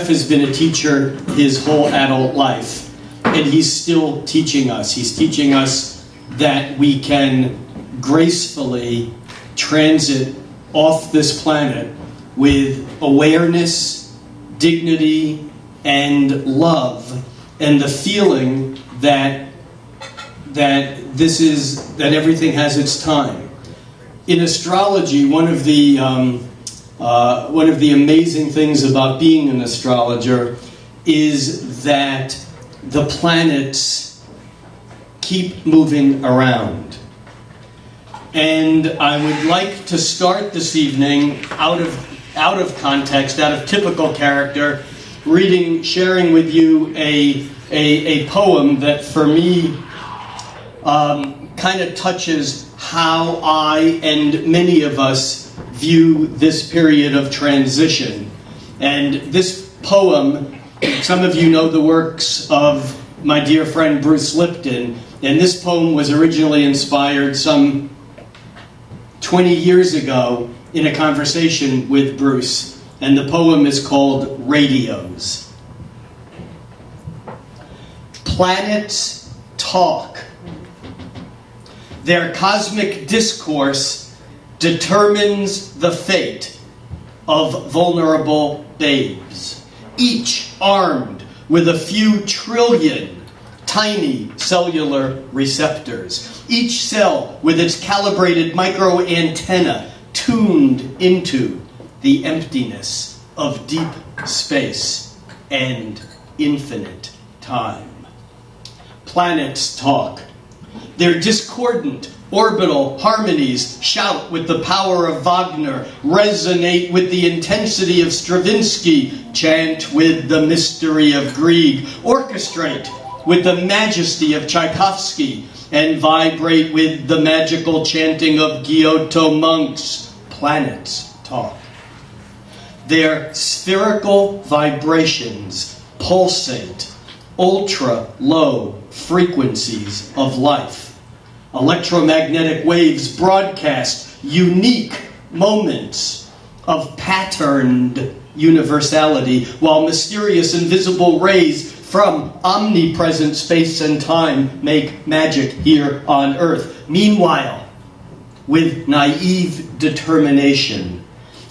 Jeff has been a teacher his whole adult life, and he's still teaching us. He's teaching us that we can gracefully transit off this planet with awareness, dignity, and love, and the feeling that everything has its time. In astrology, one of the amazing things about being an astrologer is that the planets keep moving around. And I would like to start this evening out of context, out of typical character, sharing with you a poem that for me kind of touches how I and many of us view this period of transition. And this poem, some of you know the works of my dear friend Bruce Lipton, and this poem was originally inspired some 20 years ago in a conversation with Bruce, and the poem is called Radios. Planets talk. Their cosmic discourse determines the fate of vulnerable babes, each armed with a few trillion tiny cellular receptors, each cell with its calibrated micro antenna tuned into the emptiness of deep space and infinite time. Planets talk. Their discordant orbital harmonies shout with the power of Wagner, resonate with the intensity of Stravinsky, chant with the mystery of Grieg, orchestrate with the majesty of Tchaikovsky, and vibrate with the magical chanting of Giotto monks. Planets talk. Their spherical vibrations pulsate ultra-low frequencies of life. Electromagnetic waves broadcast unique moments of patterned universality, while mysterious invisible rays from omnipresent space and time make magic here on Earth. Meanwhile, with naive determination,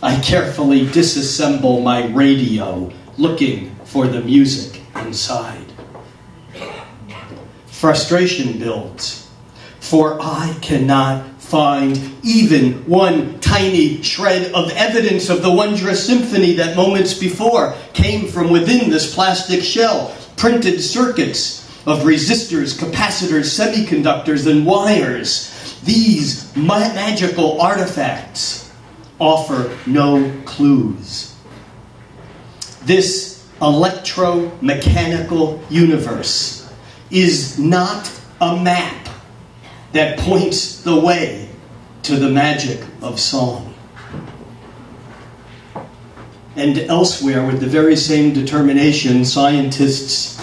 I carefully disassemble my radio, looking for the music inside. Frustration builds, for I cannot find even one tiny shred of evidence of the wondrous symphony that moments before came from within this plastic shell. Printed circuits of resistors, capacitors, semiconductors, and wires. These magical artifacts offer no clues. This electromechanical universe is not a map that points the way to the magic of song. And elsewhere, with the very same determination, scientists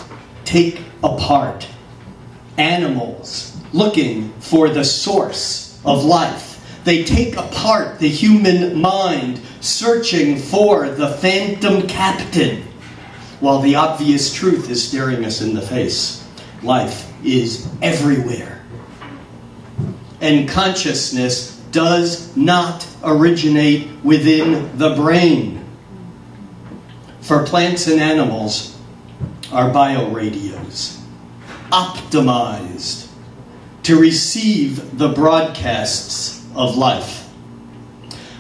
take apart animals looking for the source of life. They take apart the human mind, searching for the phantom captain, while the obvious truth is staring us in the face. Life is everywhere. And consciousness does not originate within the brain. For plants and animals are bioradios, optimized to receive the broadcasts of life.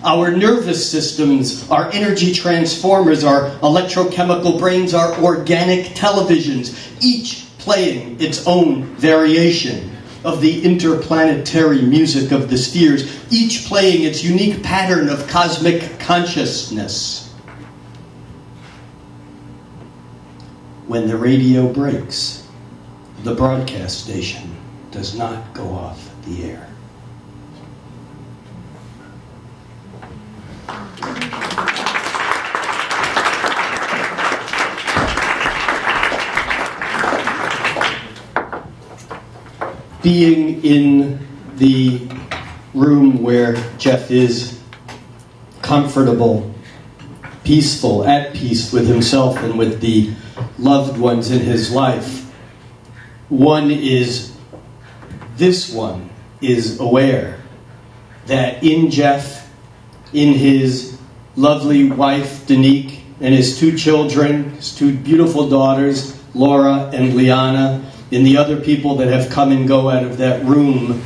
Our nervous systems, our energy transformers, our electrochemical brains, our organic televisions, each playing its own variation of the interplanetary music of the spheres, each playing its unique pattern of cosmic consciousness. When the radio breaks, the broadcast station does not go off the air. Being in the room where Jeff is, comfortable, peaceful, at peace with himself and with the loved ones in his life. This one is aware that in Jeff, in his lovely wife, Danique, and his 2 children, his 2 beautiful daughters, Laura and Liana, and the other people that have come and go out of that room,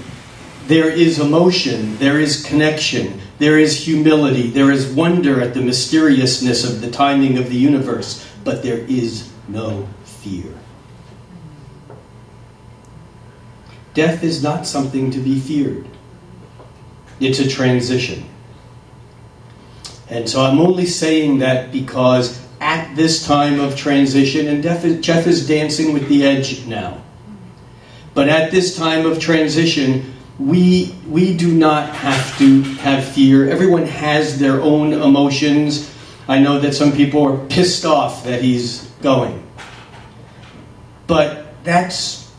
there is emotion, there is connection, there is humility, there is wonder at the mysteriousness of the timing of the universe, but there is no fear. Death is not something to be feared. It's a transition. And so I'm only saying that because at this time of transition, and Jeff is dancing with the edge now, but at this time of transition, we do not have to have fear. Everyone has their own emotions. I know that some people are pissed off that he's going. But that's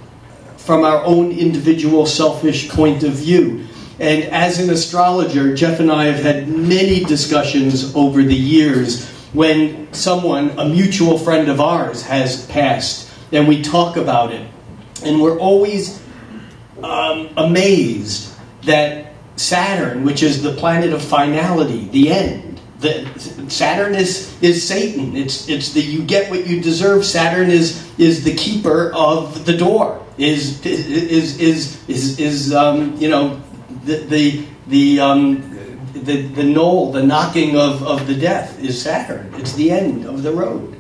from our own individual selfish point of view. And as an astrologer, Jeff and I have had many discussions over the years when someone, a mutual friend of ours, has passed, and we talk about it. And we're always amazed that Saturn, which is the planet of finality, the end, Saturn is Satan. It's the you get what you deserve. Saturn is the keeper of the door. Is the knoll, the knocking of the death is Saturn. It's the end of the road.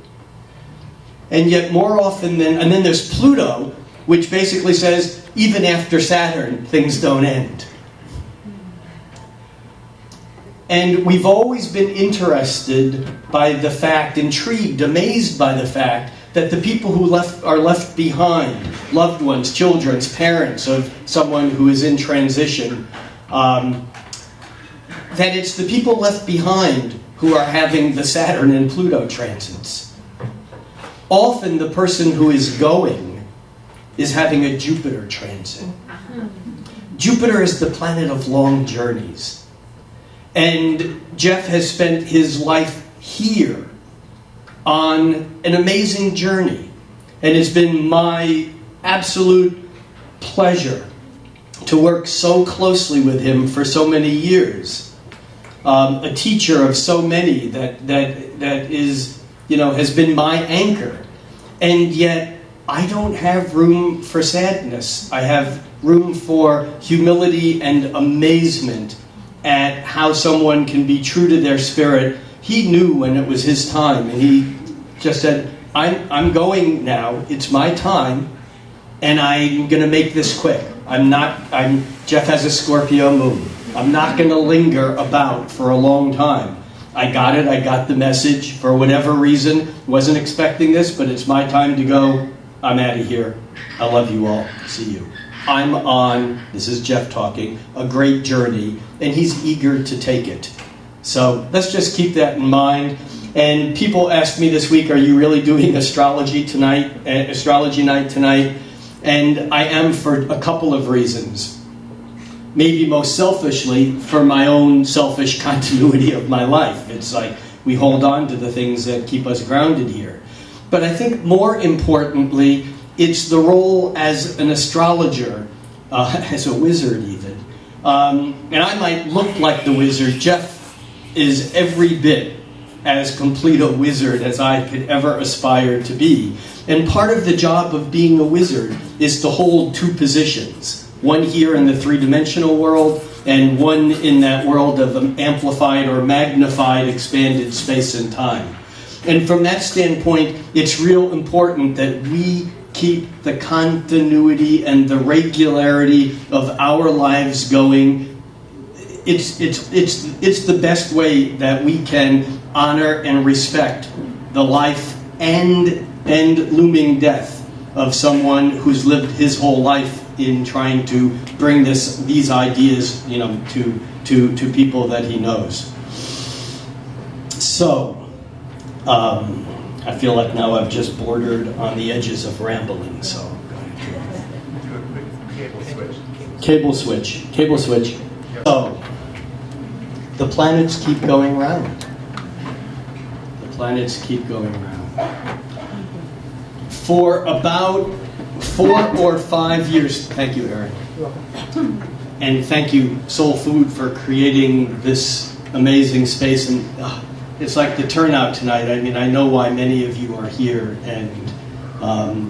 And yet more often and then there's Pluto, which basically says, even after Saturn, things don't end. And we've always been interested by the fact, intrigued, amazed by the fact, that the people who are left behind, loved ones, children, parents of someone who is in transition, that it's the people left behind who are having the Saturn and Pluto transits. Often the person who is going is having a Jupiter transit. Jupiter is the planet of long journeys. And Jeff has spent his life here on an amazing journey. And it's been my absolute pleasure to work so closely with him for so many years. A teacher of so many that is, has been my anchor. And yet, I don't have room for sadness. I have room for humility and amazement at how someone can be true to their spirit. He knew when it was his time, and he just said, I'm going now, it's my time, and I'm going to make this quick. Jeff has a Scorpio moon. I'm not going to linger about for a long time. I got it, I got the message, for whatever reason, wasn't expecting this, but it's my time to go. I'm out of here. I love you all. See you. I'm on, this is Jeff talking, a great journey, and he's eager to take it. So let's just keep that in mind. And people asked me this week, are you really doing astrology night tonight? And I am for a couple of reasons. Maybe most selfishly, for my own selfish continuity of my life. It's like we hold on to the things that keep us grounded here. But I think more importantly, it's the role as an astrologer, as a wizard even. And I might look like the wizard. Jeff is every bit as complete a wizard as I could ever aspire to be. And part of the job of being a wizard is to hold 2 positions. One here in the 3-dimensional world, and one in that world of amplified or magnified expanded space and time. And from that standpoint, it's real important that we keep the continuity and the regularity of our lives going. It's the best way that we can honor and respect the life and looming death of someone who's lived his whole life in trying to bring these ideas, to people that he knows. So, I feel like now I've just bordered on the edges of rambling, so. Do a quick cable switch. Cable switch. So, the planets keep going round. planets keep going around. For about 4 or 5 years, thank you, Aaron. You're welcome. And thank you, Soul Food, for creating this amazing space. And it's like the turnout tonight. I mean, I know why many of you are here, and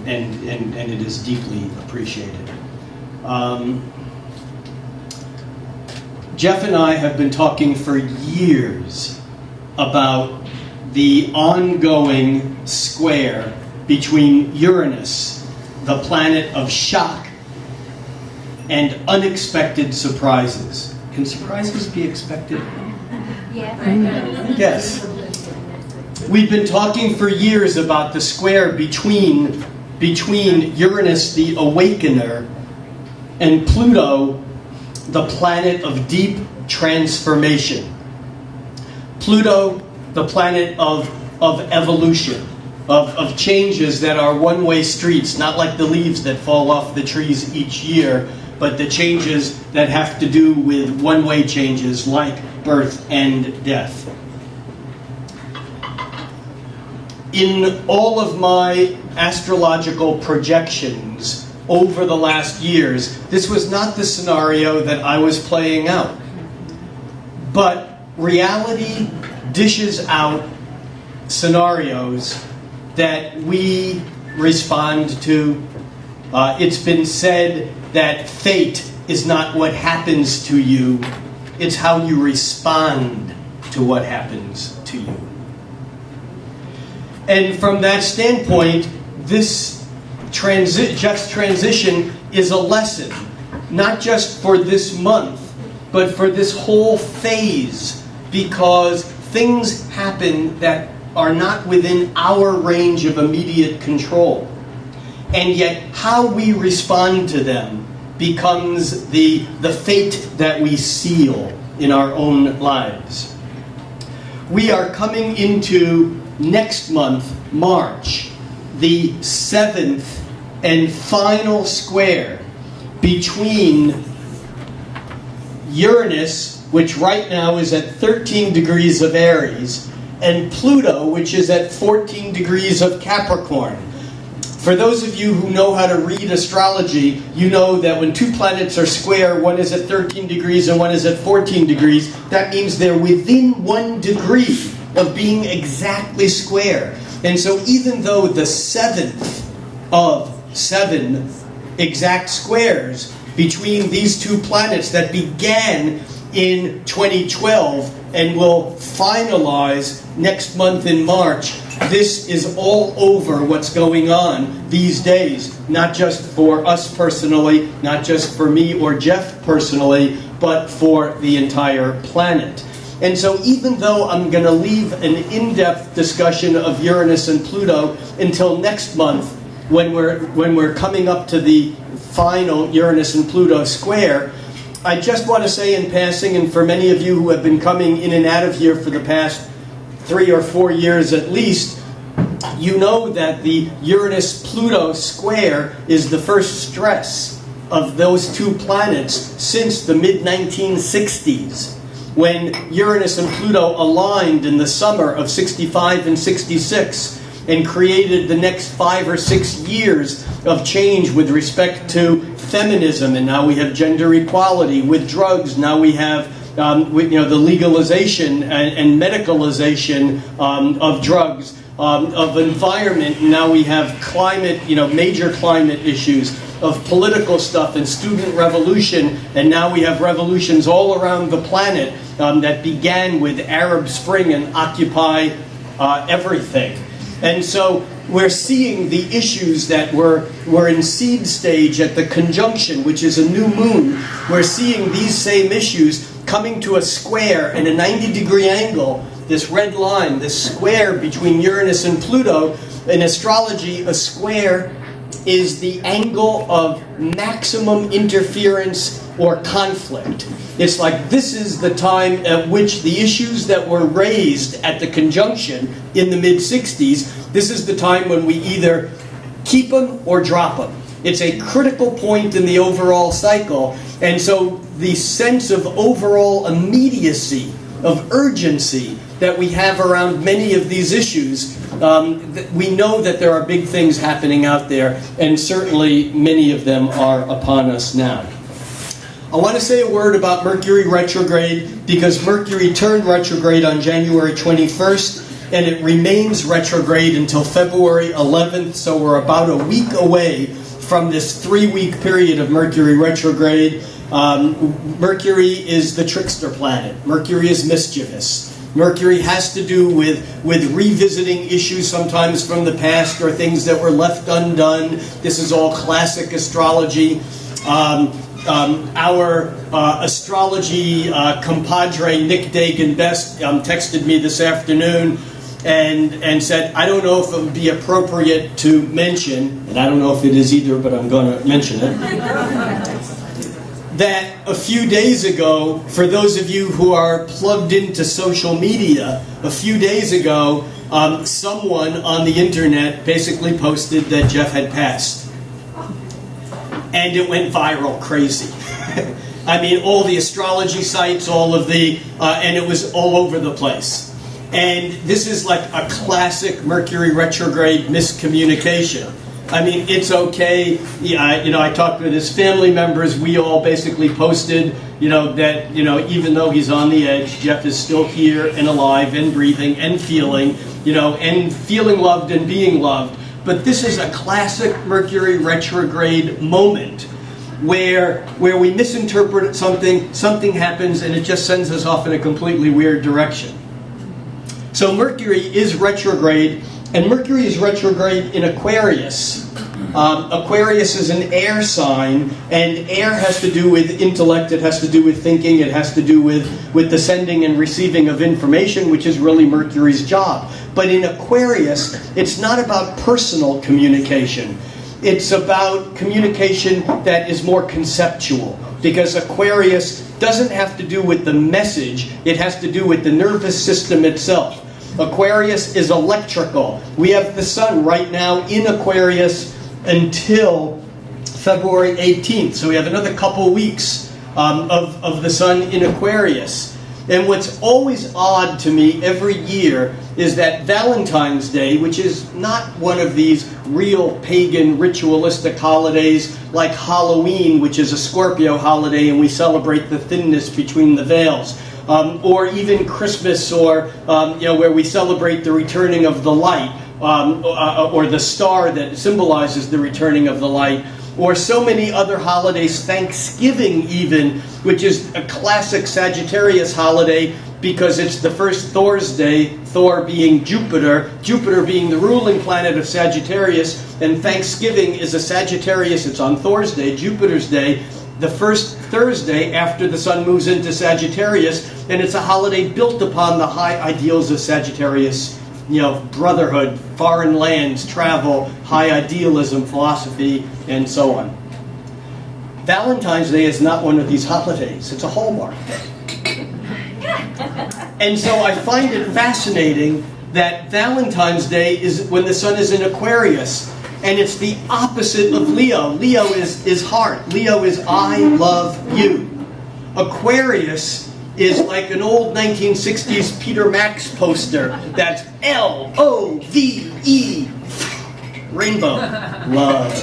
it is deeply appreciated. Jeff and I have been talking for years about the ongoing square between Uranus, the planet of shock, and unexpected surprises. Can surprises be expected? Yes. We've been talking for years about the square between Uranus, the awakener, and Pluto, the planet of deep transformation. Pluto, the planet of evolution, of changes that are one-way streets, not like the leaves that fall off the trees each year, but the changes that have to do with one-way changes like birth and death. In all of my astrological projections over the last years, this was not the scenario that I was playing out. But reality dishes out scenarios that we respond to. It's been said that fate is not what happens to you, it's how you respond to what happens to you. And from that standpoint, this Jeff's transition is a lesson, not just for this month, but for this whole phase, because things happen that are not within our range of immediate control. And yet, how we respond to them becomes the fate that we seal in our own lives. We are coming into next month, March, the 7th and final square between Uranus, which right now is at 13 degrees of Aries, and Pluto, which is at 14 degrees of Capricorn. For those of you who know how to read astrology, you know that when two planets are square, one is at 13 degrees and one is at 14 degrees, that means they're within 1 degree of being exactly square. And so even though the 7th of 7 exact squares between these two planets that began in 2012 and will finalize next month in March, this is all over what's going on these days, not just for us personally, not just for me or Jeff personally, but for the entire planet. And so even though I'm going to leave an in-depth discussion of Uranus and Pluto until next month, when we're coming up to the final Uranus and Pluto square, I just want to say in passing, and for many of you who have been coming in and out of here for the past 3 or 4 years at least, you know that the Uranus-Pluto square is the first stress of those two planets since the mid-1960s, when Uranus and Pluto aligned in the summer of 65 and 66 and created the next 5 or 6 years of change with respect to feminism, and now we have gender equality. With drugs, now we have the legalization and medicalization of drugs, of environment. Now we have climate, major climate issues, of political stuff and student revolution, and now we have revolutions all around the planet that began with Arab Spring and Occupy everything. And so we're seeing the issues that were in seed stage at the conjunction, which is a new moon. We're seeing these same issues coming to a square and a 90-degree angle, this red line, this square between Uranus and Pluto. In astrology, a square is the angle of maximum interference or conflict. It's like this is the time at which the issues that were raised at the conjunction in the mid-60s, this is the time when we either keep them or drop them. It's a critical point in the overall cycle, and so the sense of overall immediacy of urgency that we have around many of these issues. We know that there are big things happening out there, and certainly many of them are upon us now. I want to say a word about Mercury retrograde, because Mercury turned retrograde on January 21st, and it remains retrograde until February 11th, so we're about a week away from this 3-week period of Mercury retrograde. Mercury is the trickster planet. Mercury is mischievous. Mercury has to do with revisiting issues sometimes from the past or things that were left undone. This is all classic astrology. Our astrology compadre Nick Dagan Best texted me this afternoon and said, I don't know if it would be appropriate to mention, and I don't know if it is either, but I'm going to mention it, that a few days ago, for those of you who are plugged into social media, a few days ago, someone on the internet basically posted that Jeff had passed. And it went viral crazy. I mean, all the astrology sites, all of the, and it was all over the place. And this is like a classic Mercury retrograde miscommunication. I mean, it's okay. I talked with his family members. We all basically posted, that, even though he's on the edge, Jeff is still here and alive and breathing and feeling loved and being loved. But this is a classic Mercury retrograde moment where we misinterpret something happens, and it just sends us off in a completely weird direction. So Mercury is retrograde, and Mercury is retrograde in Aquarius. Aquarius is an air sign, and air has to do with intellect, it has to do with thinking, it has to do with the sending and receiving of information, which is really Mercury's job. But in Aquarius, it's not about personal communication. It's about communication that is more conceptual, because Aquarius doesn't have to do with the message, it has to do with the nervous system itself. Aquarius is electrical. We have the sun right now in Aquarius until February 18th. So we have another couple weeks of the sun in Aquarius. And what's always odd to me every year is that Valentine's Day, which is not one of these real pagan ritualistic holidays like Halloween, which is a Scorpio holiday and we celebrate the thinness between the veils, or even Christmas, or where we celebrate the returning of the light, or the star that symbolizes the returning of the light, or so many other holidays, Thanksgiving even, which is a classic Sagittarius holiday because it's the first Thor's Day, Thor being Jupiter being the ruling planet of Sagittarius, and Thanksgiving is a Sagittarius, it's on Thor's Day, Jupiter's Day, the first Thursday after the sun moves into Sagittarius, and it's a holiday built upon the high ideals of Sagittarius, brotherhood, foreign lands, travel, high idealism, philosophy, and so on. Valentine's Day is not one of these holidays. It's a Hallmark day. And so I find it fascinating that Valentine's Day is when the sun is in Aquarius, and it's the opposite of Leo. Leo is heart. Leo is I love you. Aquarius is like an old 1960s Peter Max poster that's L-O-V-E, rainbow, love.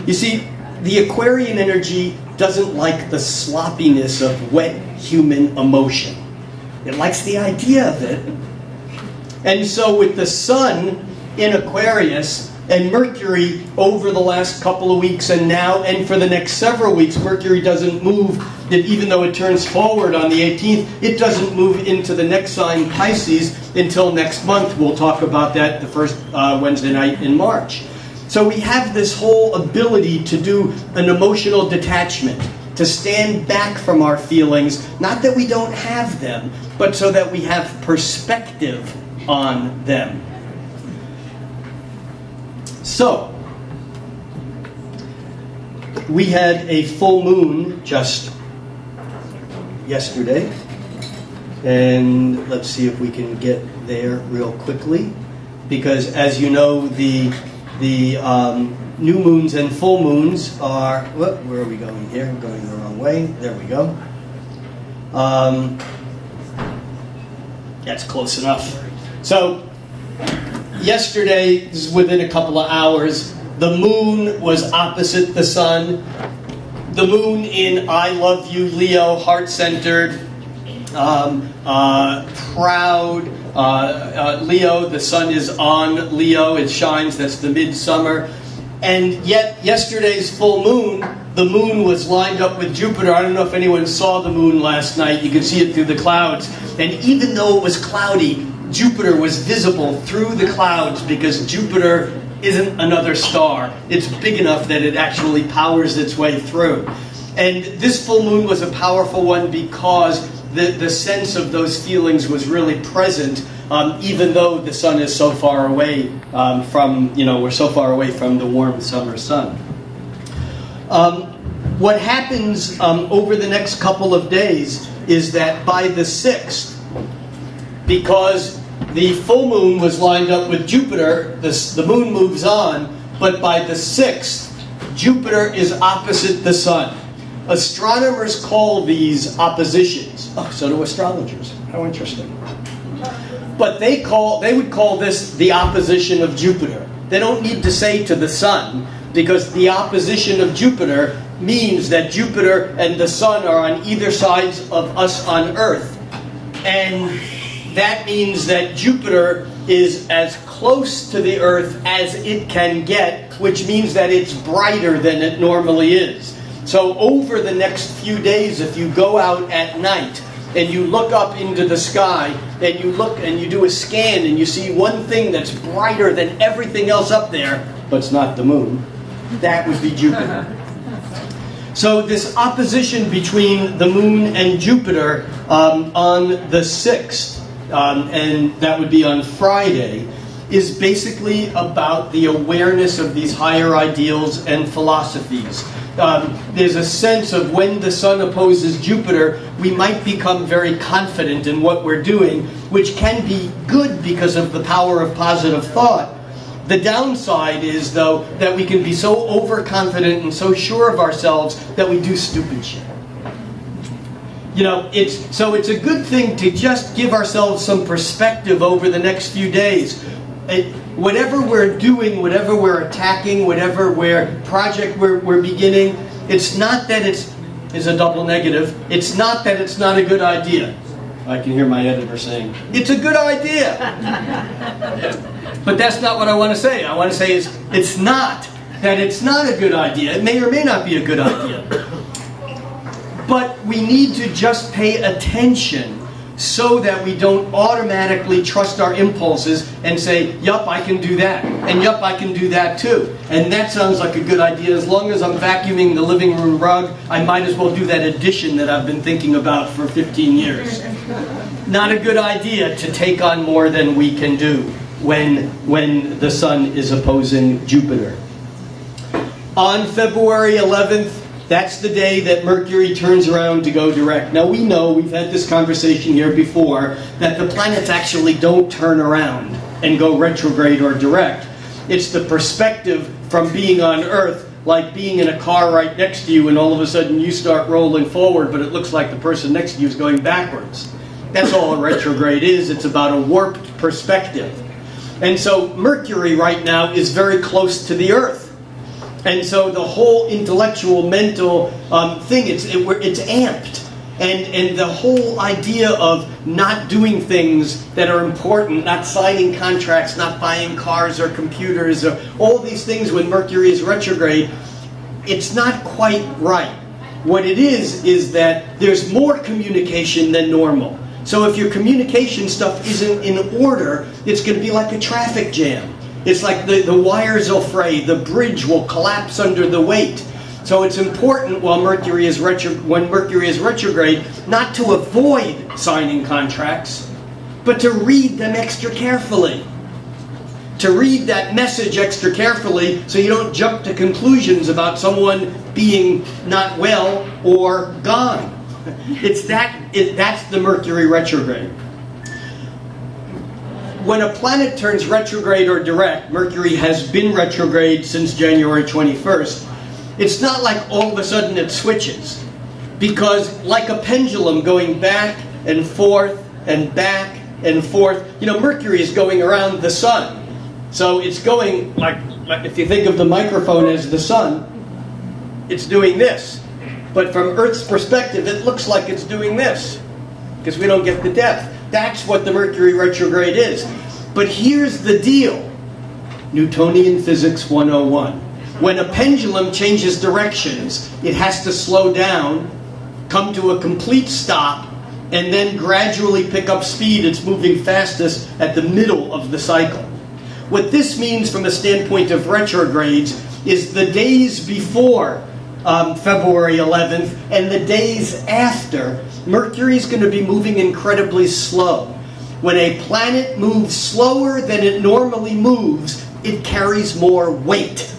You see, the Aquarian energy doesn't like the sloppiness of wet human emotion. It likes the idea of it. And so with the sun in Aquarius and Mercury over the last couple of weeks and now and for the next several weeks, Mercury doesn't move, even though it turns forward on the 18th, it doesn't move into the next sign, Pisces, until next month. We'll talk about that the first Wednesday night in March. So we have this whole ability to do an emotional detachment, to stand back from our feelings, not that we don't have them, but so that we have perspective on them. So, we had a full moon just yesterday, and let's see if we can get there real quickly, because as you know, the new moons and full moons are, where are we going here? We're going the wrong way. There we go. That's close enough. So, yesterday, this is within a couple of hours, the moon was opposite the sun. The moon in I love you, Leo, heart-centered, proud. Leo, the sun is on Leo, it shines, that's the midsummer. And yet, yesterday's full moon, the moon was lined up with Jupiter. I don't know if anyone saw the moon last night. You could see it through the clouds. And even though it was cloudy, Jupiter was visible through the clouds because Jupiter isn't another star. It's big enough that it actually powers its way through. And this full moon was a powerful one because the sense of those feelings was really present, even though the sun is so far away we're so far away from the warm summer sun. What happens over the next couple of days is that by the 6th, because the full moon was lined up with Jupiter, the moon moves on, but by the 6th, Jupiter is opposite the sun. Astronomers call these oppositions. Oh, so do astrologers. How interesting. But they would call this the opposition of Jupiter. They don't need to say to the sun, because the opposition of Jupiter means that Jupiter and the sun are on either sides of us on Earth. And that means that Jupiter is as close to the Earth as it can get, which means that it's brighter than it normally is. So over the next few days, if you go out at night and you look up into the sky and you look and you do a scan and you see one thing that's brighter than everything else up there, but it's not the moon, that would be Jupiter. So this opposition between the moon and Jupiter on the 6th, and that would be on Friday, is basically about the awareness of these higher ideals and philosophies. There's a sense of when the sun opposes Jupiter, we might become very confident in what we're doing, which can be good because of the power of positive thought. The downside is, though, that we can be so overconfident and so sure of ourselves that we do stupid shit. It's a good thing to just give ourselves some perspective over the next few days. Whatever we're doing, whatever we're attacking, whatever project we're beginning, it's not that it's a double negative. It's not that it's not a good idea. I can hear my editor saying, it's a good idea. But that's not what I want to say. I want to say it's not that it's not a good idea. It may or may not be a good idea. But we need to just pay attention so that we don't automatically trust our impulses and say, yup, I can do that, and yup, I can do that too. And that sounds like a good idea. As long as I'm vacuuming the living room rug, I might as well do that addition that I've been thinking about for 15 years. Not a good idea to take on more than we can do when the sun is opposing Jupiter. On February 11th, that's the day that Mercury turns around to go direct. Now we know, we've had this conversation here before, that the planets actually don't turn around and go retrograde or direct. It's the perspective from being on Earth, like being in a car right next to you and all of a sudden you start rolling forward, but it looks like the person next to you is going backwards. That's all a retrograde is. It's about a warped perspective. And so Mercury right now is very close to the Earth. And so the whole intellectual, mental thing, it's amped. And the whole idea of not doing things that are important, not signing contracts, not buying cars or computers, or all these things when Mercury is retrograde, it's not quite right. What it is that there's more communication than normal. So if your communication stuff isn't in order, it's going to be like a traffic jam. It's like the wires will fray, the bridge will collapse under the weight. So it's important when Mercury is retrograde, not to avoid signing contracts, but to read them extra carefully. To read that message extra carefully so you don't jump to conclusions about someone being not well or gone. That's the Mercury retrograde. When a planet turns retrograde or direct, Mercury has been retrograde since January 21st, it's not like all of a sudden it switches. Because like a pendulum going back and forth and back and forth. You know, Mercury is going around the sun. So it's going like if you think of the microphone as the sun, it's doing this. But from Earth's perspective, it looks like it's doing this, because we don't get the depth. That's what the Mercury retrograde is. But here's the deal. Newtonian Physics 101. When a pendulum changes directions, it has to slow down, come to a complete stop, and then gradually pick up speed. It's moving fastest at the middle of the cycle. What this means from a standpoint of retrogrades is the days before February 11th and the days after, Mercury's going to be moving incredibly slow. When a planet moves slower than it normally moves, it carries more weight.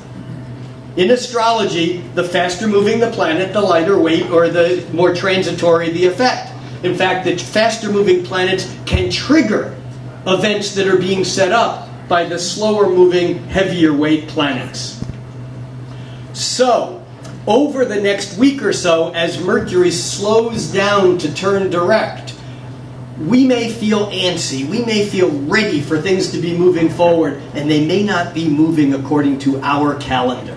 In astrology, the faster moving the planet, the lighter weight, or the more transitory the effect. In fact, the faster moving planets can trigger events that are being set up by the slower moving, heavier weight planets. So, over the next week or so, as Mercury slows down to turn direct, we may feel antsy, we may feel ready for things to be moving forward, and they may not be moving according to our calendar.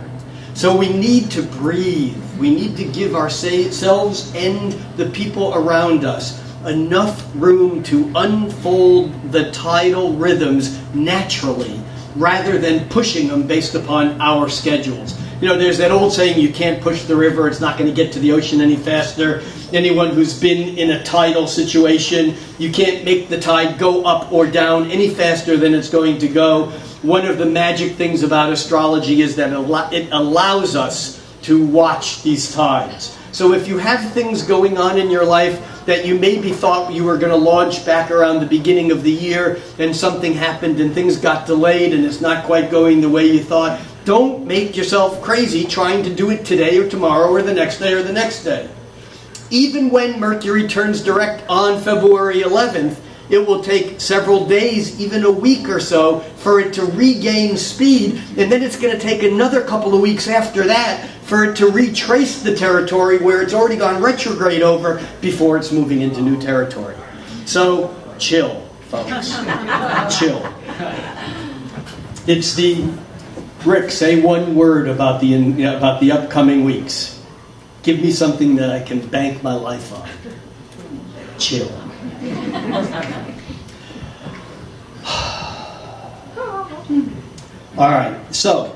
So we need to breathe. We need to give ourselves and the people around us enough room to unfold the tidal rhythms naturally, rather than pushing them based upon our schedules. You know, there's that old saying, you can't push the river, it's not going to get to the ocean any faster. Anyone who's been in a tidal situation, you can't make the tide go up or down any faster than it's going to go. One of the magic things about astrology is that it allows us to watch these tides. So if you have things going on in your life that you maybe thought you were going to launch back around the beginning of the year, and something happened and things got delayed and it's not quite going the way you thought, don't make yourself crazy trying to do it today or tomorrow or the next day or the next day. Even when Mercury turns direct on February 11th, it will take several days, even a week or so, for it to regain speed, and then it's going to take another couple of weeks after that for it to retrace the territory where it's already gone retrograde over before it's moving into new territory. So, chill, folks. Chill. It's the... Rick, say one word about the upcoming weeks. Give me something that I can bank my life on. Chill. All right, so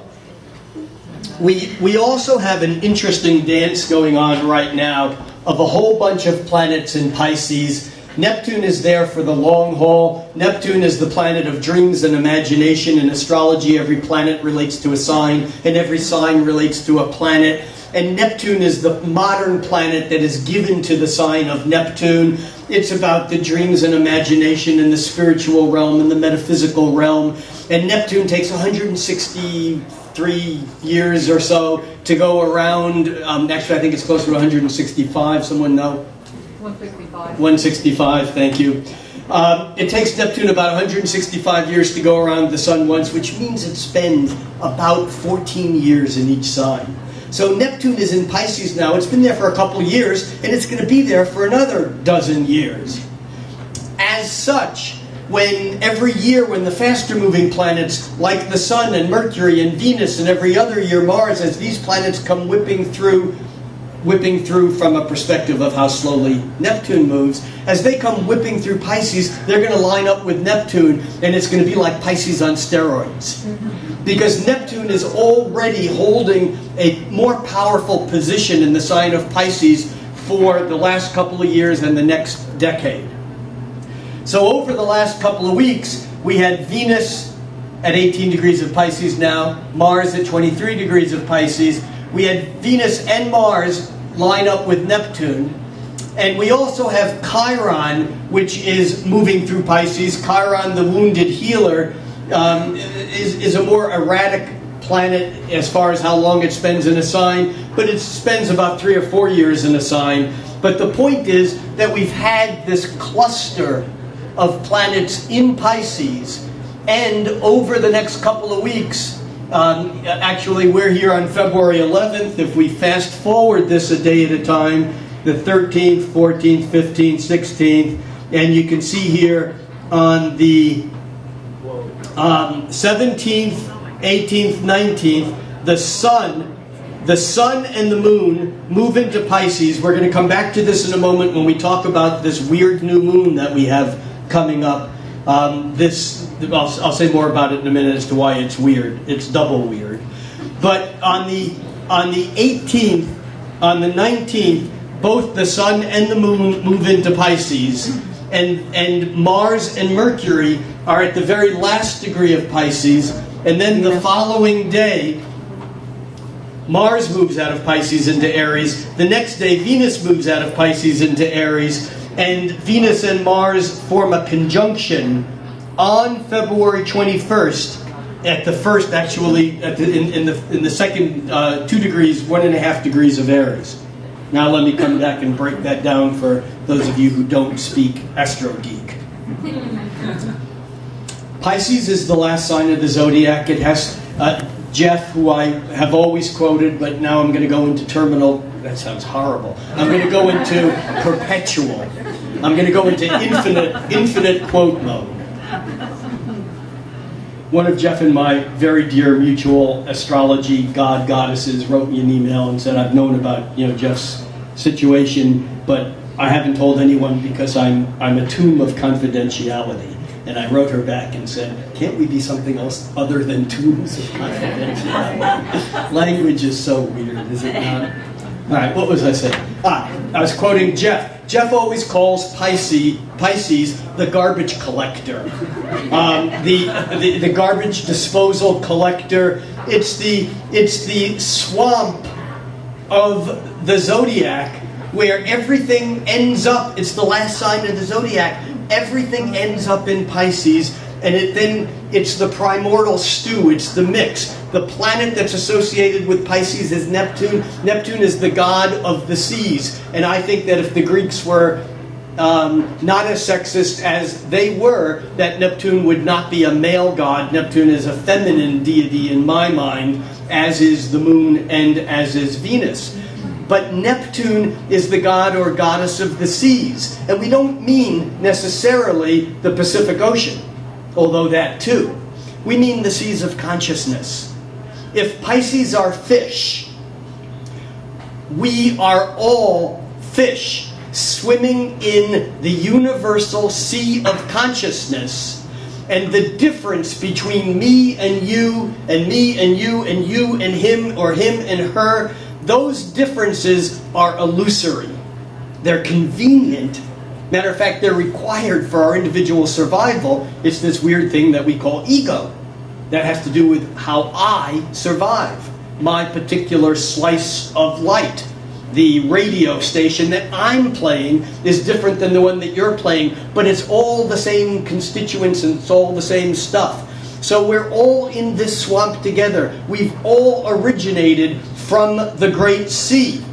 we also have an interesting dance going on right now of a whole bunch of planets in Pisces. Neptune is there for the long haul. Neptune is the planet of dreams and imagination. In astrology, every planet relates to a sign, and every sign relates to a planet. And Neptune is the modern planet that is given to the sign of Neptune. It's about the dreams and imagination in the spiritual realm and the metaphysical realm. And Neptune takes 163 years or so to go around. Actually, I think it's closer to 165. Someone know? 165. 165, thank you. It takes Neptune about 165 years to go around the sun once, which means it spends about 14 years in each sign. So Neptune is in Pisces now. It's been there for a couple of years, and it's going to be there for another dozen years. As such, every year when the faster-moving planets, like the Sun and Mercury and Venus, and every other year Mars, as these planets come whipping through from a perspective of how slowly Neptune moves, as they come whipping through Pisces, they're going to line up with Neptune, and it's going to be like Pisces on steroids. Because Neptune is already holding a more powerful position in the sign of Pisces for the last couple of years and the next decade. So over the last couple of weeks, we had Venus at 18 degrees of Pisces now, Mars at 23 degrees of Pisces. We had Venus and Mars line up with Neptune. And we also have Chiron, which is moving through Pisces. Chiron, the wounded healer, is a more erratic planet as far as how long it spends in a sign, but it spends about 3 or 4 years in a sign. But the point is that we've had this cluster of planets in Pisces, and over the next couple of weeks, actually we're here on February 11th. If we fast forward this a day at a time, the 13th, 14th, 15th, 16th, and you can see here on the 17th, 18th, 19th, the sun and the moon move into Pisces. We're going to come back to this in a moment when we talk about this weird new moon that we have coming up. I'll say more about it in a minute as to why it's weird. It's double weird. But on the 18th, on the 19th, both the sun and the moon move into Pisces, and Mars and Mercury are at the very last degree of Pisces, and then the following day, Mars moves out of Pisces into Aries. The next day, Venus moves out of Pisces into Aries, and Venus and Mars form a conjunction on February 21st. At the first, actually, in the second 2 degrees, 1.5 degrees of Aries. Now let me come back and break that down for those of you who don't speak Astro Geek. Pisces is the last sign of the zodiac. It has Jeff, who I have always quoted, but now I'm going to go into terminal. That sounds horrible. I'm going to go into perpetual. I'm going to go into infinite quote mode. One of Jeff and my very dear mutual astrology goddesses wrote me an email and said, I've known about Jeff's situation, but I haven't told anyone because I'm a tomb of confidentiality. And I wrote her back and said, can't we be something else other than tombs of confidentiality? Language is so weird, is it not? All right, what was I saying? I was quoting Jeff. Jeff always calls Pisces the garbage collector, the garbage disposal collector. It's the swamp of the zodiac where everything ends up. It's the last sign of the zodiac. Everything ends up in Pisces, and it's the primordial stew. It's the mix. The planet that's associated with Pisces is Neptune. Neptune is the god of the seas. And I think that if the Greeks were not as sexist as they were, that Neptune would not be a male god. Neptune is a feminine deity in my mind, as is the moon and as is Venus. But Neptune is the god or goddess of the seas. And we don't mean necessarily the Pacific Ocean, although that too. We mean the seas of consciousness. If Pisces are fish, we are all fish swimming in the universal sea of consciousness. And the difference between me and you, and me and you, and you and him, or him and her, those differences are illusory. They're convenient. Matter of fact, they're required for our individual survival. It's this weird thing that we call ego. That has to do with how I survive. My particular slice of light. The radio station that I'm playing is different than the one that you're playing, but it's all the same constituents and it's all the same stuff. So we're all in this swamp together. We've all originated from the Great Sea,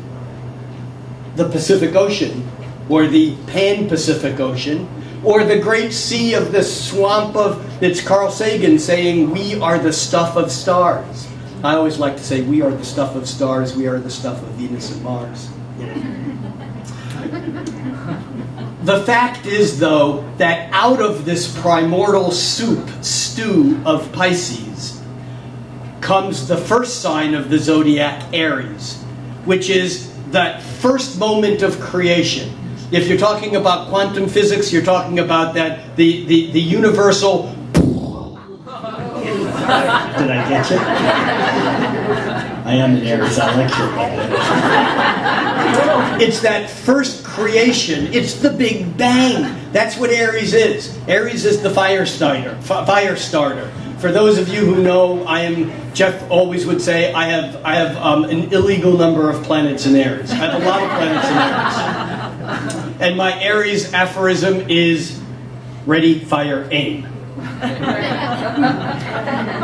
the Pacific Ocean, or the Pan-Pacific Ocean, or the Great Sea of the swamp of, it's Carl Sagan saying, we are the stuff of stars. I always like to say, we are the stuff of stars, we are the stuff of Venus and Mars. The fact is, though, that out of this primordial stew of Pisces, comes the first sign of the zodiac, Aries, which is that first moment of creation. If you're talking about quantum physics, you're talking about that the universal. Did I get you? I am an Aries. I lecture about that. It's that first creation. It's the Big Bang. That's what Aries is. Aries is the fire starter. For those of you who know, Jeff always would say, I have an illegal number of planets in Aries. I have a lot of planets in Aries. And my Aries aphorism is, ready, fire, aim.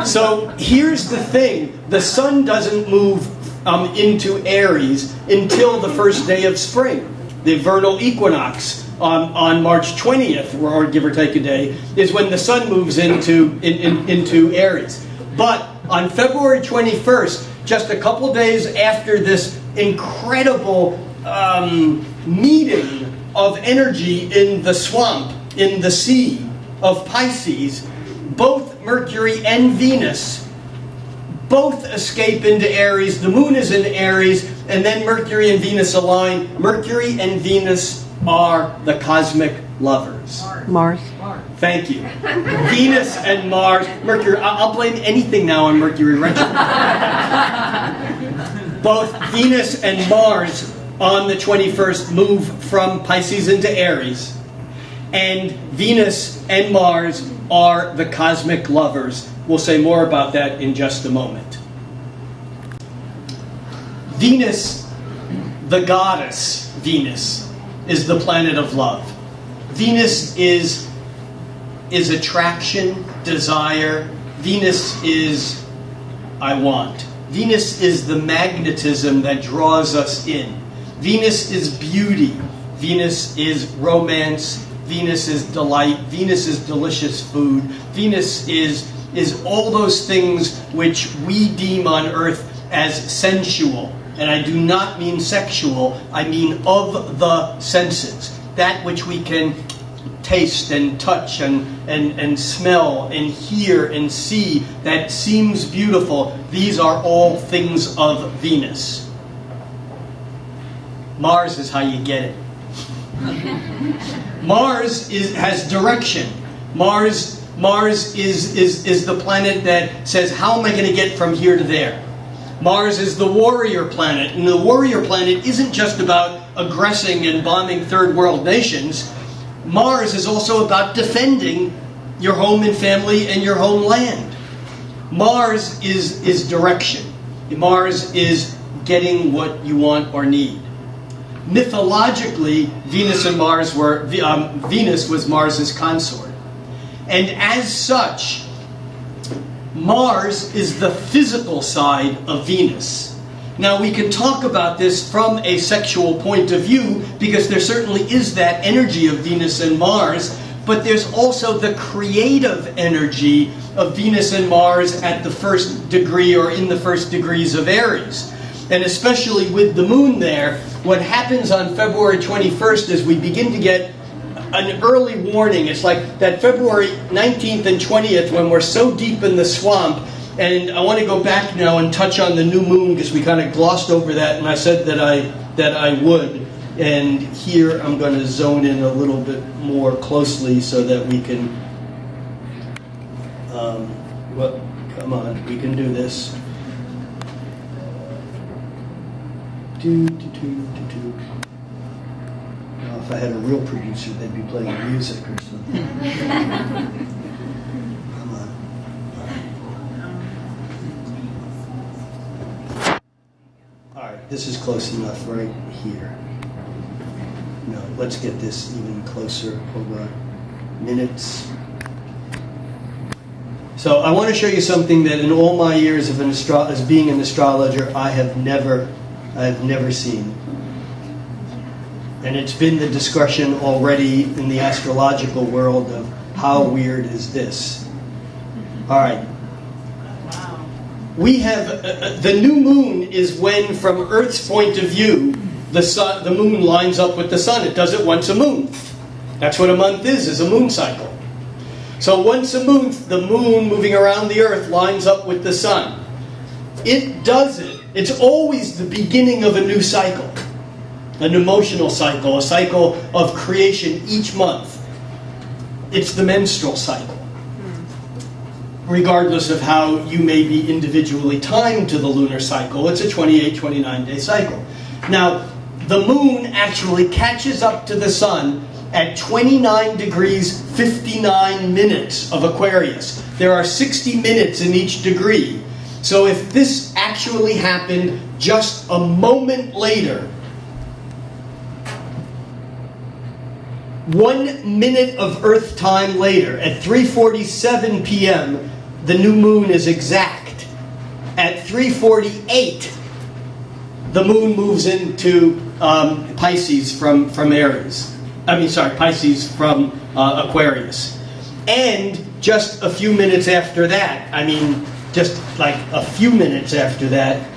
So here's the thing. The sun doesn't move into Aries until the first day of spring. The vernal equinox on March 20th, or give or take a day, is when the sun moves into Aries. But on February 21st, just a couple days after this incredible meeting of energy in the swamp, in the sea, of Pisces, both Mercury and Venus both escape into Aries. The moon is in Aries, and then Mercury and Venus align. Mercury and Venus are the cosmic lovers. Mars. Thank you. Venus and Mars. Mercury. I'll blame anything now on Mercury retrograde. Both Venus and Mars on the 21st move from Pisces into Aries. And Venus and Mars are the cosmic lovers. We'll say more about that in just a moment. Venus, the goddess Venus, is the planet of love. Venus is attraction, desire. Venus is I want. Venus is the magnetism that draws us in. Venus is beauty. Venus is romance. Venus is delight. Venus is delicious food. Venus is all those things which we deem on Earth as sensual. And I do not mean sexual, I mean of the senses. That which we can taste and touch and smell and hear and see that seems beautiful. These are all things of Venus. Mars is how you get it. Mars has direction. Mars is the planet that says, how am I going to get from here to there? Mars is the warrior planet, and the warrior planet isn't just about aggressing and bombing third world nations. Mars is also about defending your home and family and your homeland. Mars is direction. Mars is getting what you want or need. Mythologically, Venus was Mars's consort. And as such, Mars is the physical side of Venus. Now, we can talk about this from a sexual point of view, because there certainly is that energy of Venus and Mars, but there's also the creative energy of Venus and Mars at the first degree or in the first degrees of Aries. And especially with the moon there, what happens on February 21st is we begin to get an early warning. It's like that February 19th and 20th when we're so deep in the swamp. And I want to go back now and touch on the new moon, because we kind of glossed over that, and I said that I would. And here I'm going to zone in a little bit more closely so that we can... well, come on, we can do this. Now, if I had a real producer, they'd be playing music or something. Come on. All right, this is close enough right here. No, let's get this even closer. Hold on. Minutes. So I want to show you something that in all my years of as being an astrologer, I have never seen. And it's been the discussion already in the astrological world of how weird is this. All right. Wow. We have the new moon is when, from Earth's point of view, the moon lines up with the sun. It does it once a month. That's what a month is a moon cycle. So once a month, the moon moving around the Earth lines up with the sun. It does it. It's always the beginning of a new cycle. An emotional cycle, a cycle of creation each month. It's the menstrual cycle. Regardless of how you may be individually timed to the lunar cycle, it's a 28, 29-day cycle. Now, the moon actually catches up to the sun at 29 degrees 59 minutes of Aquarius. There are 60 minutes in each degree. So if this actually happened just a moment later, 1 minute of Earth time later, at 3:47 p.m., the new moon is exact. At 3:48, the moon moves into Pisces from Aries. Pisces from Aquarius. And just a few minutes after that, just like a few minutes after that,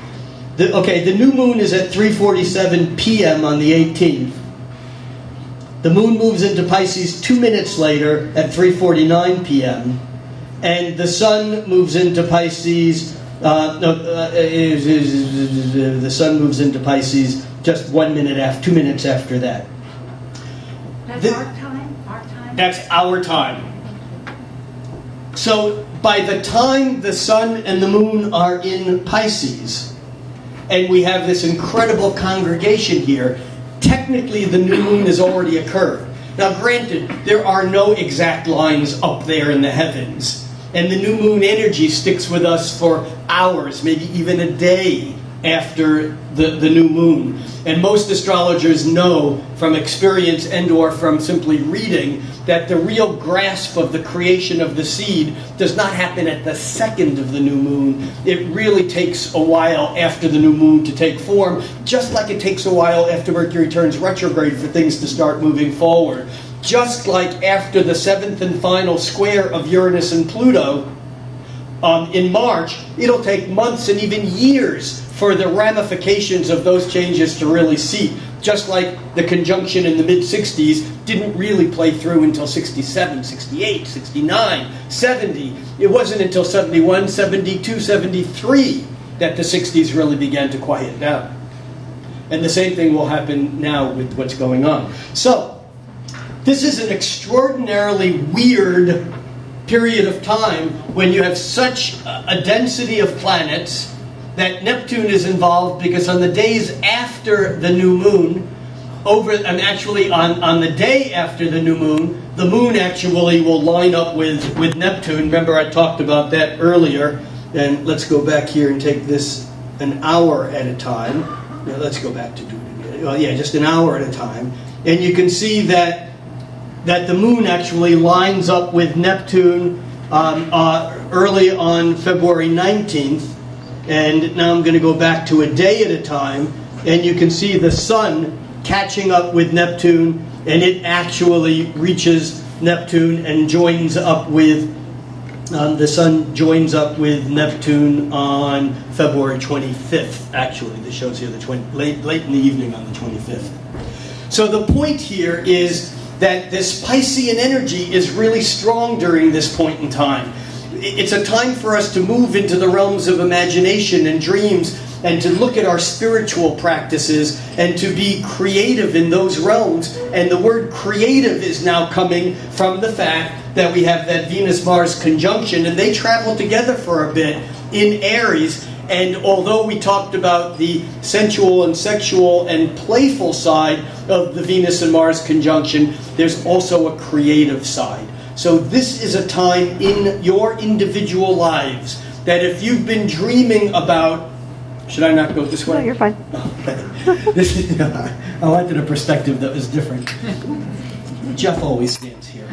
the new moon is at 3:47 p.m. on the 18th. The moon moves into Pisces 2 minutes later at 3:49 p.m. And the sun moves into Pisces, the sun moves into Pisces just 2 minutes after that. That's our time? Our time? That's our time. So by the time the sun and the moon are in Pisces, and we have this incredible congregation here, technically the new moon has already occurred. Now granted, there are no exact lines up there in the heavens, and the new moon energy sticks with us for hours, maybe even a day after the new moon. And most astrologers know from experience and or from simply reading that the real grasp of the creation of the seed does not happen at the second of the new moon. It really takes a while after the new moon to take form, just like it takes a while after Mercury turns retrograde for things to start moving forward. Just like after the 7th and final square of Uranus and Pluto in March, it'll take months and even years for the ramifications of those changes to really seep. Just like the conjunction in the mid-60s didn't really play through until 67, 68, 69, 70. It wasn't until 71, 72, 73 that the 60s really began to quiet down. And the same thing will happen now with what's going on. So, this is an extraordinarily weird period of time when you have such a density of planets that Neptune is involved, because on the days after the new moon, on the day after the moon actually will line up with Neptune. Remember I talked about that earlier. And let's go back here and take this an hour at a time. Now, let's go back to just an hour at a time. And you can see that the moon actually lines up with Neptune early on February 19th. And now I'm going to go back to a day at a time, and you can see the sun catching up with Neptune, and it actually reaches Neptune and joins up with, the sun joins up with Neptune on February 25th, actually. This shows here late in the evening on the 25th. So the point here is that this Piscean energy is really strong during this point in time. It's a time for us to move into the realms of imagination and dreams, and to look at our spiritual practices and to be creative in those realms. And the word creative is now coming from the fact that we have that Venus-Mars conjunction, and they travel together for a bit in Aries. And although we talked about the sensual and sexual and playful side of the Venus and Mars conjunction, there's also a creative side. So this is a time in your individual lives that if you've been dreaming about... Should I not go this way? No, you're fine. I wanted a perspective that was different. Jeff always stands here.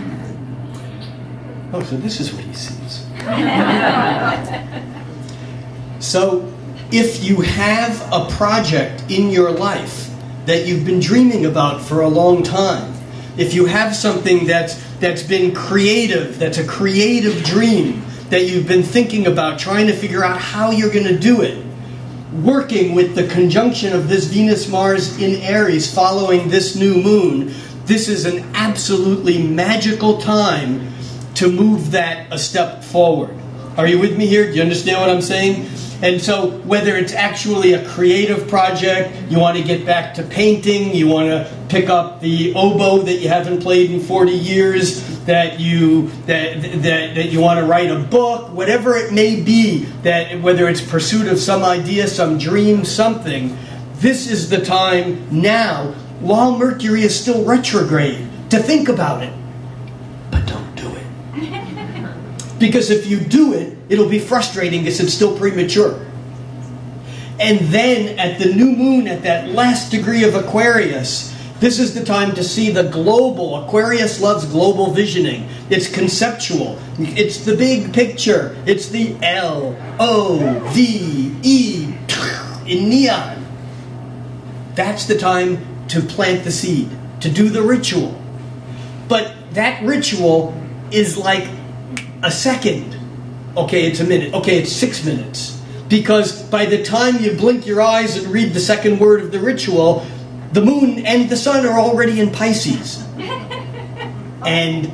Oh, so this is what he sees. So if you have a project in your life that you've been dreaming about for a long time, if you have something that's been creative, that's a creative dream that you've been thinking about, trying to figure out how you're going to do it, working with the conjunction of this Venus-Mars in Aries following this new moon, this is an absolutely magical time to move that a step forward. Are you with me here? Do you understand what I'm saying? And so whether it's actually a creative project, you want to get back to painting, you want to pick up the oboe that you haven't played in 40 years, that you want to write a book, whatever it may be, that whether it's pursuit of some idea, some dream, something, this is the time now, while Mercury is still retrograde, to think about it. But don't do it. Because if you do it, it'll be frustrating because it's still premature. And then at the new moon, at that last degree of Aquarius, this is the time to see the global. Aquarius loves global visioning. It's conceptual. It's the big picture. It's the L-O-V-E in neon. That's the time to plant the seed, to do the ritual. But that ritual is like a second. Okay, it's a minute. Okay, it's 6 minutes. Because by the time you blink your eyes and read the second word of the ritual, The moon and the sun are already in Pisces. And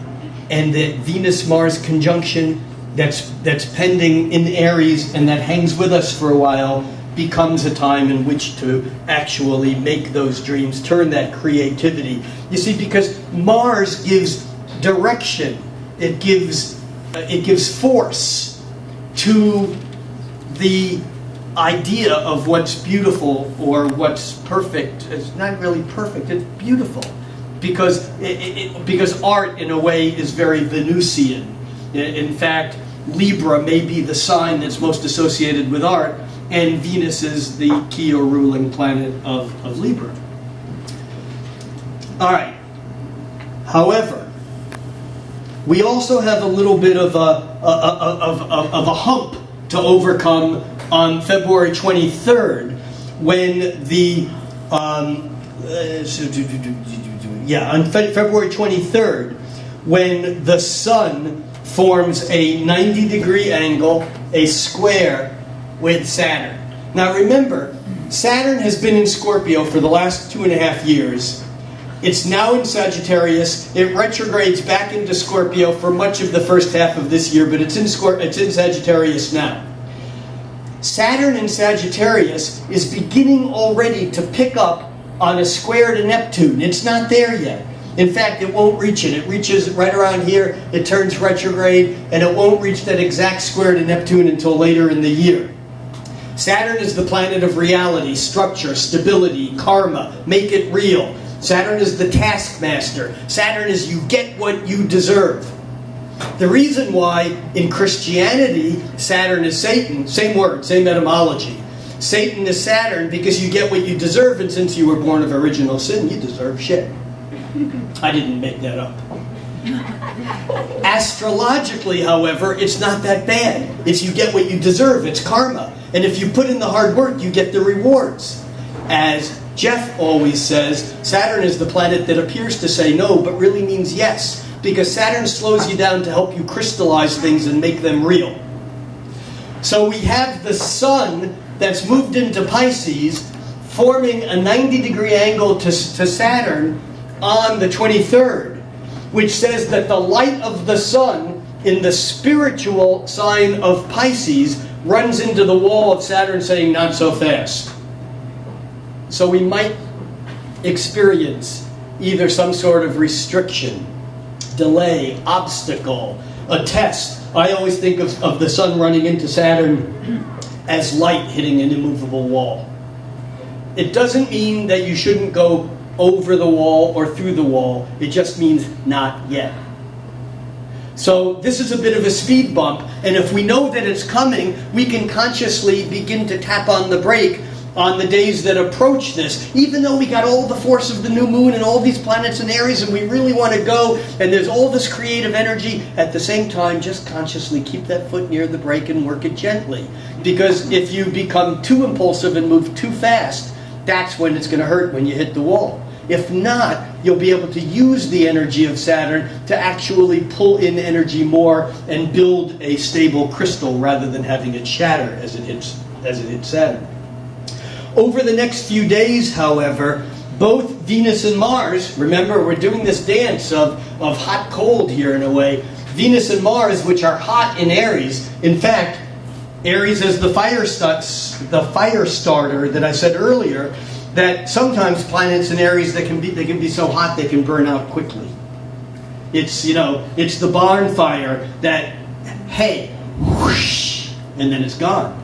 the Venus-Mars conjunction that's pending in Aries and that hangs with us for a while becomes a time in which to actually make those dreams, turn that creativity. You see, because Mars gives direction, it gives force to the idea of what's beautiful or what's perfect. It's not really perfect, it's beautiful. Because art, in a way, is very Venusian. In fact, Libra may be the sign that's most associated with art, and Venus is the key or ruling planet of Libra. All right. However, we also have a little bit of a hump to overcome on February 23rd, when the on February 23rd, when the Sun forms a 90-degree angle, a square, with Saturn. Now remember, Saturn has been in Scorpio for the last 2.5 years. It's now in Sagittarius. It retrogrades back into Scorpio for much of the first half of this year, but it's in Sagittarius now. Saturn in Sagittarius is beginning already to pick up on a square to Neptune. It's not there yet. In fact, it won't reach it. It reaches right around here, it turns retrograde, and it won't reach that exact square to Neptune until later in the year. Saturn is the planet of reality, structure, stability, karma, make it real. Saturn is the taskmaster. Saturn is you get what you deserve. The reason why in Christianity Saturn is Satan, same word, same etymology. Satan is Saturn because you get what you deserve, and since you were born of original sin, you deserve shit. I didn't make that up. Astrologically, however, it's not that bad. It's you get what you deserve. It's karma. And if you put in the hard work, you get the rewards. As Jeff always says, Saturn is the planet that appears to say no, but really means yes. Because Saturn slows you down to help you crystallize things and make them real. So we have the Sun that's moved into Pisces, forming a 90-degree angle to Saturn on the 23rd, which says that the light of the Sun in the spiritual sign of Pisces runs into the wall of Saturn saying, not so fast. So we might experience either some sort of restriction, delay, obstacle, a test. I always think of the Sun running into Saturn as light hitting an immovable wall. It doesn't mean that you shouldn't go over the wall or through the wall. It just means not yet. So this is a bit of a speed bump, and if we know that it's coming, we can consciously begin to tap on the brake on the days that approach this, even though we got all the force of the new moon and all these planets in Aries and we really want to go, and there's all this creative energy. At the same time, just consciously keep that foot near the brake and work it gently. Because if you become too impulsive and move too fast, that's when it's going to hurt, when you hit the wall. If not, you'll be able to use the energy of Saturn to actually pull in energy more and build a stable crystal rather than having it shatter as it hits Saturn. Over the next few days, however, both Venus and Mars, remember we're doing this dance of hot-cold here in a way, Venus and Mars, which are hot in Aries, in fact, Aries is the fire starter that I said earlier, that sometimes planets in Aries they can be so hot they can burn out quickly. It's the barn fire that, hey, whoosh, and then it's gone.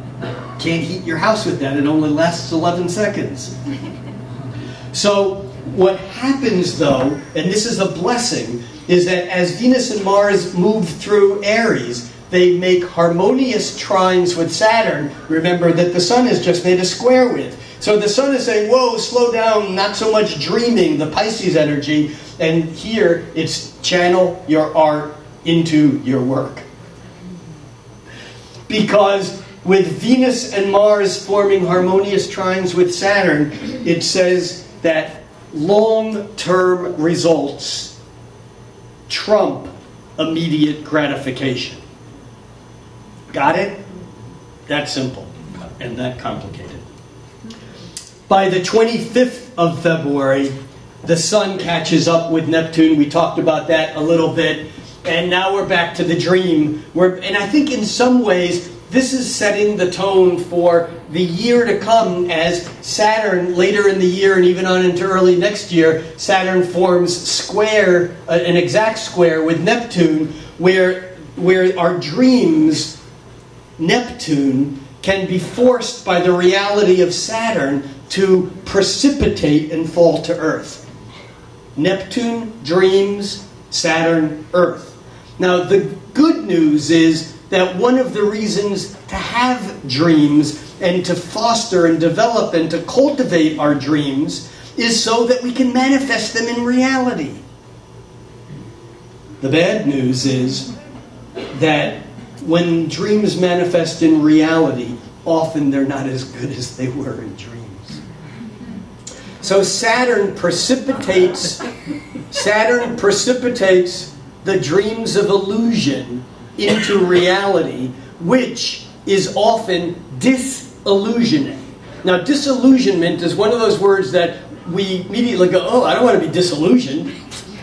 Can't heat your house with that. It only lasts 11 seconds. So what happens though, and this is a blessing, is that as Venus and Mars move through Aries, they make harmonious trines with Saturn. Remember that the Sun is just made a square with. So the Sun is saying, whoa, slow down, not so much dreaming, the Pisces energy. And here, it's channel your art into your work. Because with Venus and Mars forming harmonious trines with Saturn, it says that long-term results trump immediate gratification. Got it? That simple and that complicated. By the 25th of February, the sun catches up with Neptune. We talked about that a little bit. And now we're back to the dream. And I think in some ways, this is setting the tone for the year to come as Saturn, later in the year and even on into early next year, Saturn forms square, an exact square with Neptune, where our dreams, Neptune, can be forced by the reality of Saturn to precipitate and fall to Earth. Neptune, dreams, Saturn, Earth. Now, the good news is that one of the reasons to have dreams and to foster and develop and to cultivate our dreams is so that we can manifest them in reality. The bad news is that when dreams manifest in reality, often they're not as good as they were in dreams. So Saturn precipitates the dreams of illusion into reality, which is often disillusioning. Now, disillusionment is one of those words that we immediately go, oh, I don't want to be disillusioned.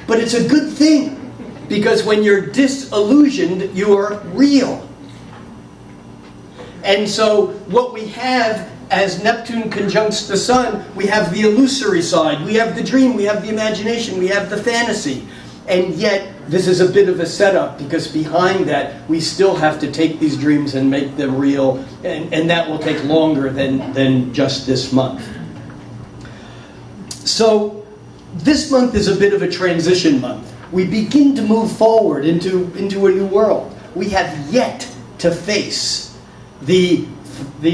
But it's a good thing, because when you're disillusioned, you are real. And so what we have as Neptune conjuncts the sun, we have the illusory side, we have the dream, we have the imagination, we have the fantasy. And yet, this is a bit of a setup, because behind that, we still have to take these dreams and make them real, and that will take longer than just this month. So, this month is a bit of a transition month. We begin to move forward into a new world. We have yet to face the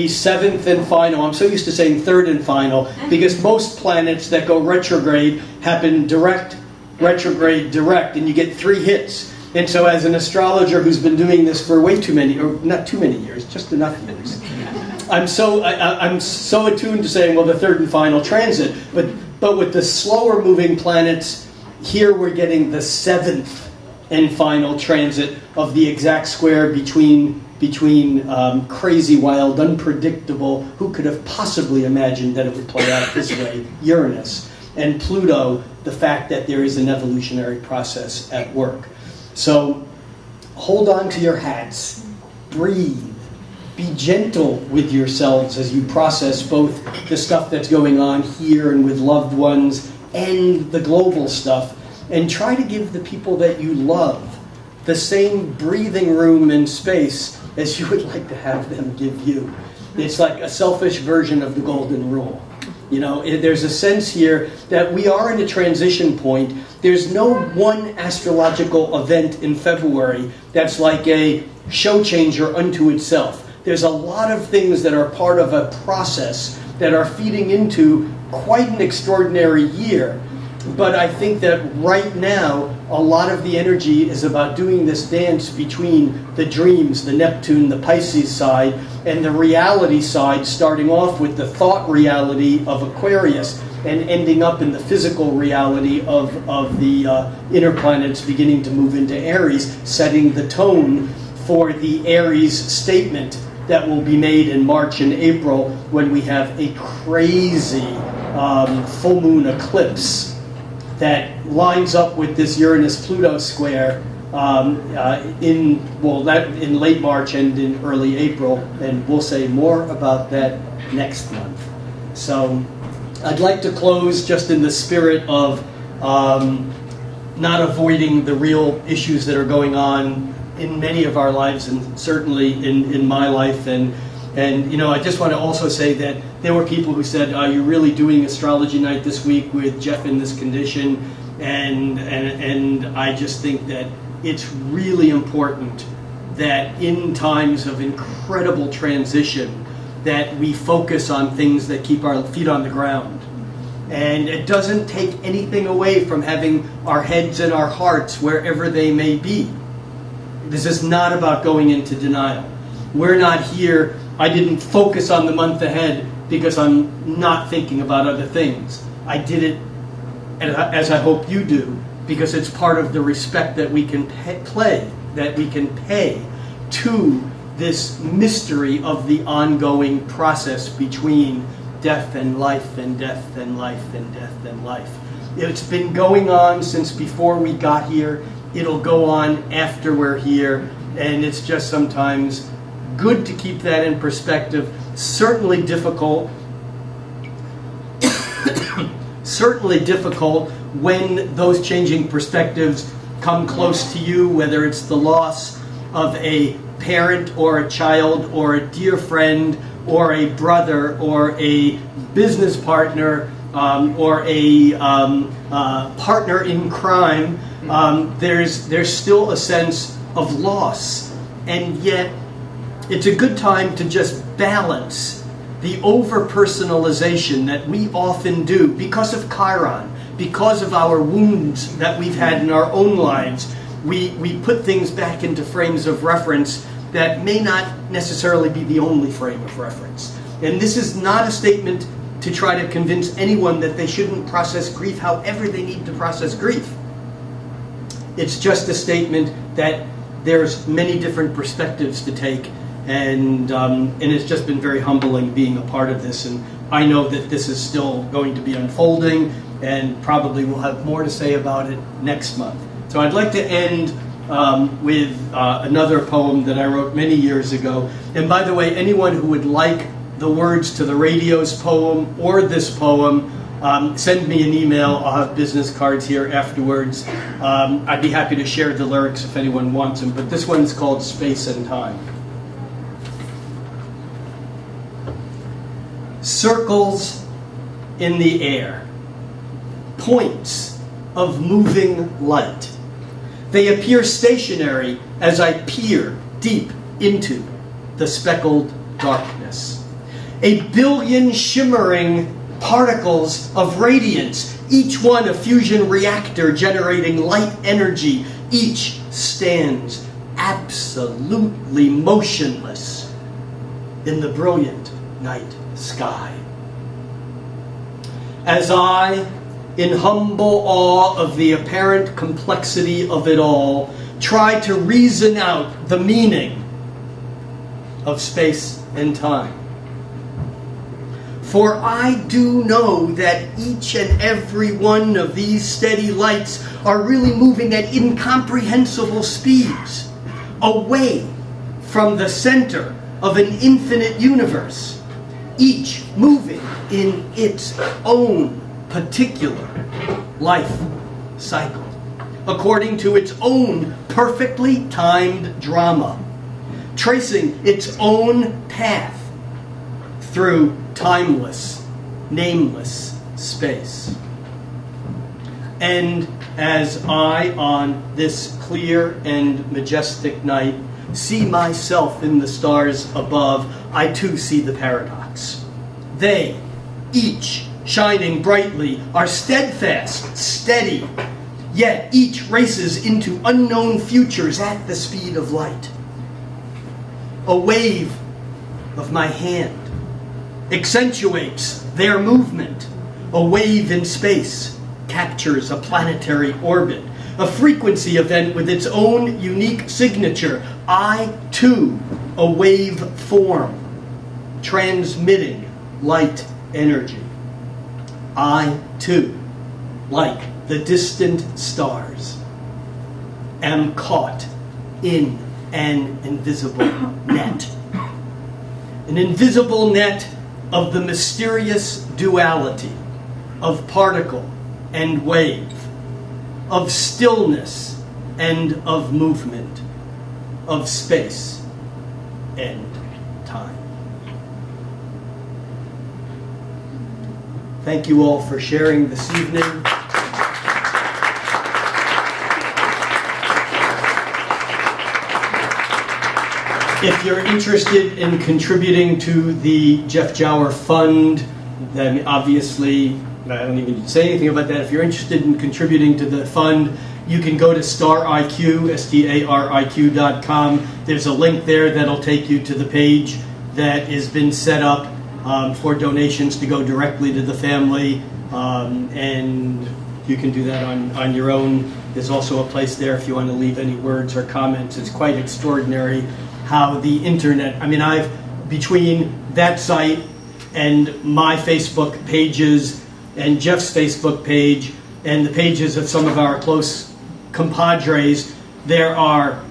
seventh and final. I'm so used to saying third and final, because most planets that go retrograde happen direct, retrograde, direct, and you get 3 hits. And so as an astrologer who's been doing this for way too many, or not too many years, just enough years, I'm so attuned to saying, well, the third and final transit. But with the slower moving planets, here we're getting the 7th and final transit of the exact square between crazy, wild, unpredictable, who could have possibly imagined that it would play out this way, Uranus, and Pluto, the fact that there is an evolutionary process at work. So hold on to your hats, breathe, be gentle with yourselves as you process both the stuff that's going on here and with loved ones and the global stuff, and try to give the people that you love the same breathing room and space as you would like to have them give you. It's like a selfish version of the golden rule. You know, there's a sense here that we are in a transition point. There's no one astrological event in February that's like a show changer unto itself. There's a lot of things that are part of a process that are feeding into quite an extraordinary year. But I think that right now, a lot of the energy is about doing this dance between the dreams, the Neptune, the Pisces side, and the reality side, starting off with the thought reality of Aquarius and ending up in the physical reality of the inner planets beginning to move into Aries, setting the tone for the Aries statement that will be made in March and April when we have a crazy full moon eclipse that lines up with this Uranus-Pluto square in late March and in early April, and we'll say more about that next month. So I'd like to close just in the spirit of not avoiding the real issues that are going on in many of our lives, and certainly in my life. And you know, I just want to also say that there were people who said, are you really doing Astrology Night this week with Jeff in this condition? And I just think that it's really important that in times of incredible transition that we focus on things that keep our feet on the ground. And it doesn't take anything away from having our heads and our hearts wherever they may be. This is not about going into denial. We're not here. I didn't focus on the month ahead because I'm not thinking about other things. I did it, as I hope you do, because it's part of the respect that we can pay to this mystery of the ongoing process between death and life and death and life and death and life. It's been going on since before we got here. It'll go on after we're here. And it's just sometimes good to keep that in perspective. Certainly difficult. Certainly difficult when those changing perspectives come close to you, whether it's the loss of a parent or a child or a dear friend or a brother or a business partner or a partner in crime. There's still a sense of loss, and yet it's a good time to just balance the over-personalization that we often do because of Chiron, because of our wounds that we've had in our own lives. We put things back into frames of reference that may not necessarily be the only frame of reference. And this is not a statement to try to convince anyone that they shouldn't process grief however they need to process grief. It's just a statement that there's many different perspectives to take, and it's just been very humbling being a part of this. And I know that this is still going to be unfolding, and probably we'll have more to say about it next month. So I'd like to end with another poem that I wrote many years ago. And by the way, anyone who would like the words to the radio's poem or this poem, send me an email. I'll have business cards here afterwards. I'd be happy to share the lyrics if anyone wants them. But this one's called Space and Time. Circles in the air, points of moving light. They appear stationary as I peer deep into the speckled darkness. A billion shimmering particles of radiance, each one a fusion reactor generating light energy. Each stands absolutely motionless in the brilliant night sky. As I, in humble awe of the apparent complexity of it all, try to reason out the meaning of space and time. For I do know that each and every one of these steady lights are really moving at incomprehensible speeds, away from the center of an infinite universe, each moving in its own particular life cycle, according to its own perfectly timed drama, tracing its own path through timeless, nameless space. And as I, on this clear and majestic night, see myself in the stars above, I too see the paradox. They, each shining brightly, are steadfast, steady, yet each races into unknown futures at the speed of light. A wave of my hand accentuates their movement. A wave in space captures a planetary orbit, a frequency event with its own unique signature. I, too, a wave form, transmitting light energy. I, too, like the distant stars, am caught in an invisible net. An invisible net of the mysterious duality of particle and wave, of stillness and of movement, of space and time. Thank you all for sharing this evening. If you're interested in contributing to the Jeff Jower Fund, then obviously, I don't even need to say anything about that. If you're interested in contributing to the fund, you can go to StarIQ, STARIQ.com. There's a link there that'll take you to the page that has been set up for donations to go directly to the family, and you can do that on your own. There's also a place there if you want to leave any words or comments. It's quite extraordinary how the internet, between that site and my Facebook pages, and Jeff's Facebook page, and the pages of some of our close compadres, there are,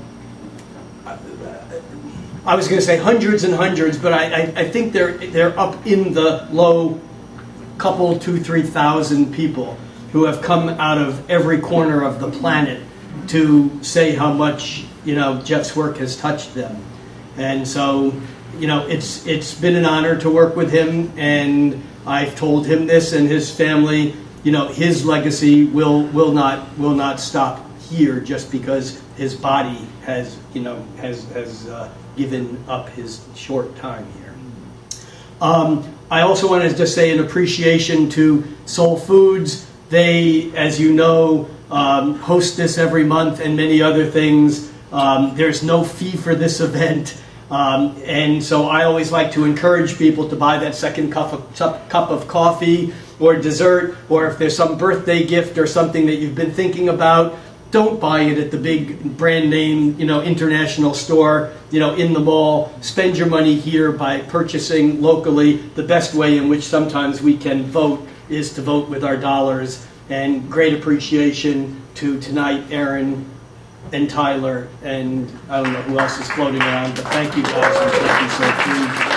I was going to say hundreds and hundreds, but I think they're up in the low couple, 2,000-3,000 people who have come out of every corner of the planet to say how much, you know, Jeff's work has touched them. And so, you know, it's been an honor to work with him, and I've told him this and his family, you know, his legacy will not stop here just because his body has, you know, has given up his short time here. I also want to just say an appreciation to Soul Foods. They, as you know, host this every month and many other things. There's no fee for this event. And so I always like to encourage people to buy that second cup of coffee or dessert, or if there's some birthday gift or something that you've been thinking about, don't buy it at the big brand name, you know, international store, you know, in the mall. Spend your money here by purchasing locally. The best way in which sometimes we can vote is to vote with our dollars. And great appreciation to tonight, Aaron and Tyler, and I don't know who else is floating around, but thank you guys, and thank you so much.